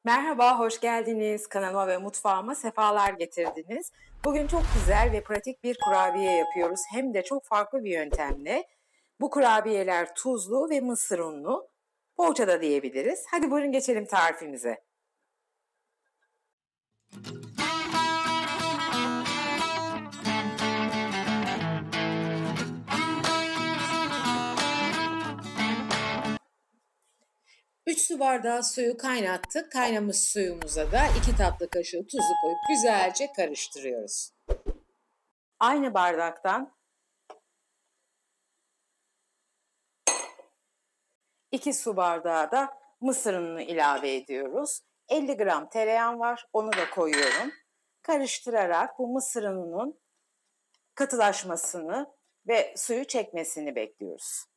Merhaba, hoş geldiniz. Kanalıma ve mutfağıma sefalar getirdiniz. Bugün çok güzel ve pratik bir kurabiye yapıyoruz. Hem de çok farklı bir yöntemle. Bu kurabiyeler tuzlu ve mısır unlu. Poğaça da diyebiliriz. Hadi buyurun geçelim tarifimize. Üç su bardağı suyu kaynattık. Kaynamış suyumuza da 2 tatlı kaşığı tuzu koyup güzelce karıştırıyoruz. Aynı bardaktan 2 su bardağı da mısır ununu ilave ediyoruz. 50 gram tereyağım var, onu da koyuyorum. Karıştırarak bu mısır ununun katılaşmasını ve suyu çekmesini bekliyoruz.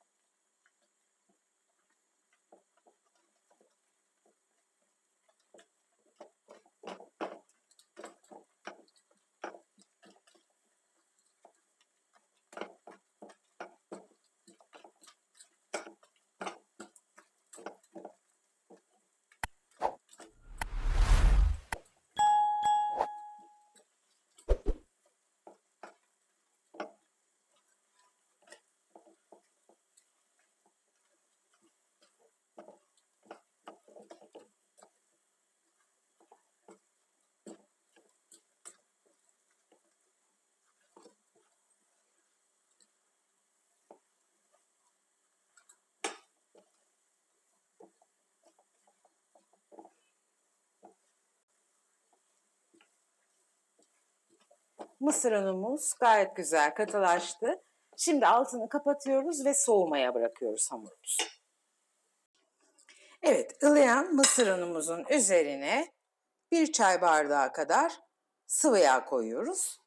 Mısır unumuz gayet güzel katılaştı. Şimdi altını kapatıyoruz ve soğumaya bırakıyoruz hamurumuzu. Evet, ılıyan mısır unumuzun üzerine 1 çay bardağı kadar sıvı yağ koyuyoruz.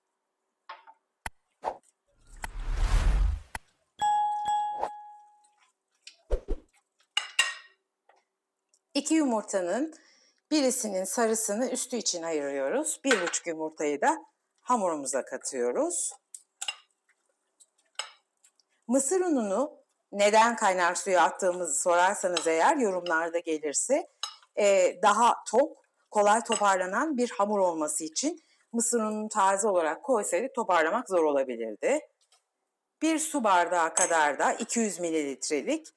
2 yumurtanın birisinin sarısını üstü için ayırıyoruz. 1,5 yumurtayı da hamurumuza katıyoruz. Mısır ununu neden kaynar suya attığımızı sorarsanız eğer yorumlarda gelirse daha tok, kolay toparlanan bir hamur olması için mısır ununu taze olarak koysaydık toparlamak zor olabilirdi. 1 su bardağı kadar da 200 mililitrelik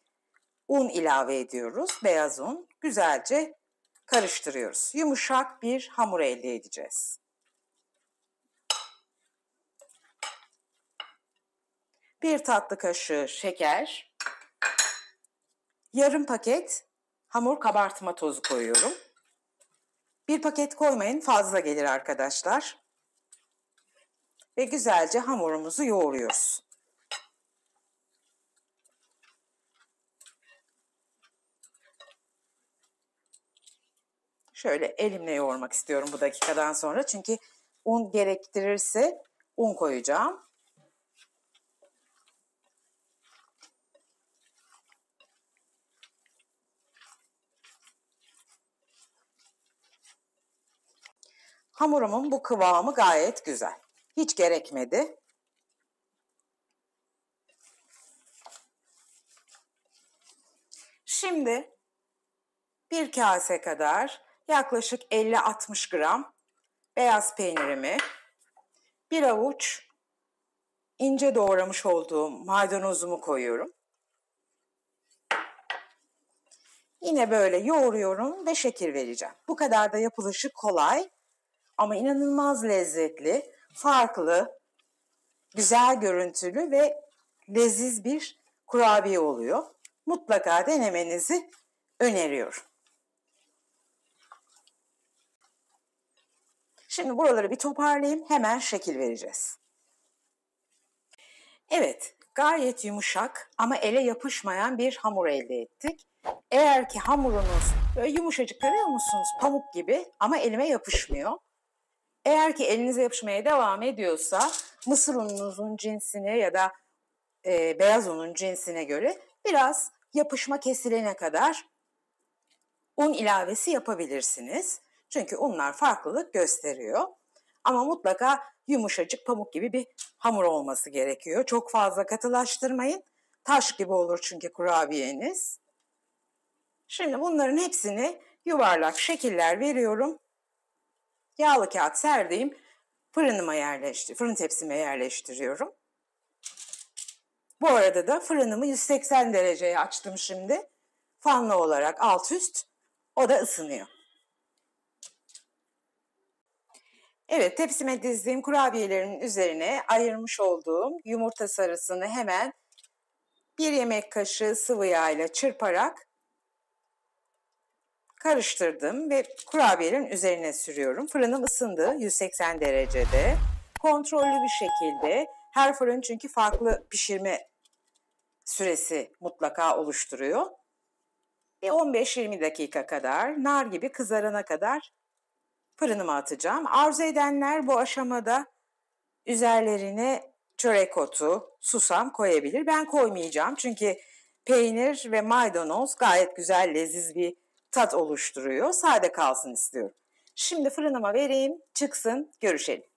un ilave ediyoruz, beyaz un. Güzelce karıştırıyoruz. Yumuşak bir hamur elde edeceğiz. 1 tatlı kaşığı şeker, yarım paket hamur kabartma tozu koyuyorum. 1 paket koymayın, fazla gelir arkadaşlar. Ve güzelce hamurumuzu yoğuruyoruz. Şöyle elimle yoğurmak istiyorum bu dakikadan sonra. Çünkü un gerektirirse un koyacağım. Hamurumun bu kıvamı gayet güzel. Hiç gerekmedi. Şimdi bir kase kadar yaklaşık 50-60 gram beyaz peynirimi, bir avuç ince doğramış olduğum maydanozumu koyuyorum. Yine böyle yoğuruyorum ve şekil vereceğim. Bu kadar da yapılışı kolay ama inanılmaz lezzetli, farklı, güzel görüntülü ve leziz bir kurabiye oluyor. Mutlaka denemenizi öneriyorum. Şimdi buraları bir toparlayayım, hemen şekil vereceğiz. Evet, gayet yumuşak ama ele yapışmayan bir hamur elde ettik. Eğer ki hamurunuz böyle yumuşacık, görüyor musunuz? Pamuk gibi ama elime yapışmıyor. Eğer ki elinize yapışmaya devam ediyorsa mısır ununuzun cinsine ya da beyaz unun cinsine göre biraz yapışma kesilene kadar un ilavesi yapabilirsiniz. Çünkü unlar farklılık gösteriyor. Ama mutlaka yumuşacık pamuk gibi bir hamur olması gerekiyor. Çok fazla katılaştırmayın. Taş gibi olur çünkü kurabiyeniz. Şimdi bunların hepsini yuvarlak şekiller veriyorum. Yağlı kağıt serdiğim fırın tepsime yerleştiriyorum. Bu arada da fırınımı 180 dereceye açtım şimdi. Fanlı olarak alt üst. O da ısınıyor. Evet, tepsime dizdiğim kurabiyelerin üzerine ayırmış olduğum yumurta sarısını hemen 1 yemek kaşığı sıvı yağ ile çırparak karıştırdım ve kurabiyelerin üzerine sürüyorum. Fırınım ısındı 180 derecede. Kontrollü bir şekilde, her fırın çünkü farklı pişirme süresi mutlaka oluşturuyor. Bir 15-20 dakika kadar, nar gibi kızarana kadar fırınıma atacağım. Arzu edenler bu aşamada üzerlerine çörek otu, susam koyabilir. Ben koymayacağım çünkü peynir ve maydanoz gayet güzel, leziz bir tat oluşturuyor. Sade kalsın istiyorum. Şimdi fırınıma vereyim, çıksın, görüşelim.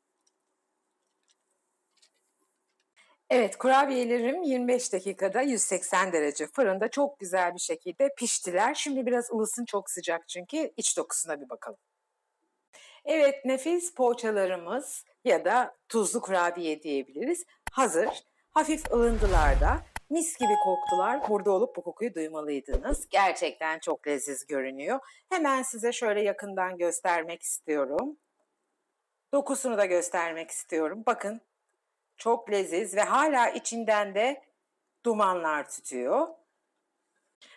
Evet, kurabiyelerim 25 dakikada 180 derece fırında çok güzel bir şekilde piştiler. Şimdi biraz ılısın, çok sıcak çünkü, iç dokusuna bir bakalım. Evet, nefis poğaçalarımız ya da tuzlu kurabiye diyebiliriz. Hazır, hafif ılındılar da, mis gibi koktular. Burada olup bu kokuyu duymalıydınız. Gerçekten çok leziz görünüyor. Hemen size şöyle yakından göstermek istiyorum. Dokusunu da göstermek istiyorum. Bakın, çok leziz ve hala içinden de dumanlar tütüyor.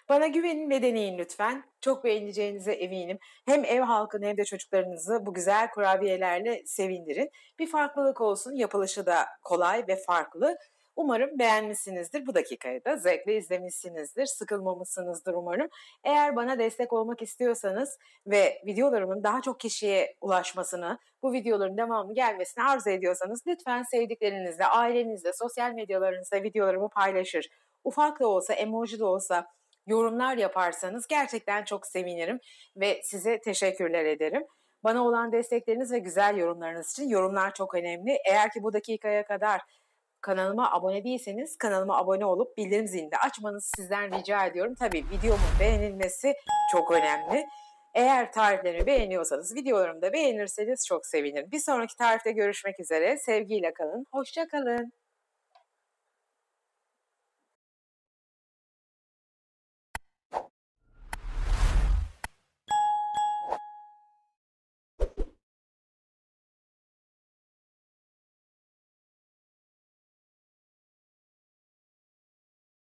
Bana güvenin ve deneyin lütfen. Çok beğeneceğinize eminim. Hem ev halkını hem de çocuklarınızı bu güzel kurabiyelerle sevindirin. Bir farklılık olsun, yapılışı da kolay ve farklı. Umarım beğenmişsinizdir. Bu dakikayı da zevkle izlemişsinizdir. Sıkılmamışsınızdır umarım. Eğer bana destek olmak istiyorsanız ve videolarımın daha çok kişiye ulaşmasını, bu videoların devamlı gelmesini arzu ediyorsanız lütfen sevdiklerinizle, ailenizle, sosyal medyalarınızda videolarımı paylaşır. Ufak da olsa, emoji de olsa yorumlar yaparsanız gerçekten çok sevinirim ve size teşekkürler ederim. Bana olan destekleriniz ve güzel yorumlarınız için, yorumlar çok önemli. Eğer ki bu dakikaya kadar kanalıma abone değilseniz kanalıma abone olup bildirim zilini de açmanızı sizden rica ediyorum. Tabii videomun beğenilmesi çok önemli. Eğer tariflerimi beğeniyorsanız, videolarımı da beğenirseniz çok sevinirim. Bir sonraki tarifte görüşmek üzere. Sevgiyle kalın, hoşça kalın.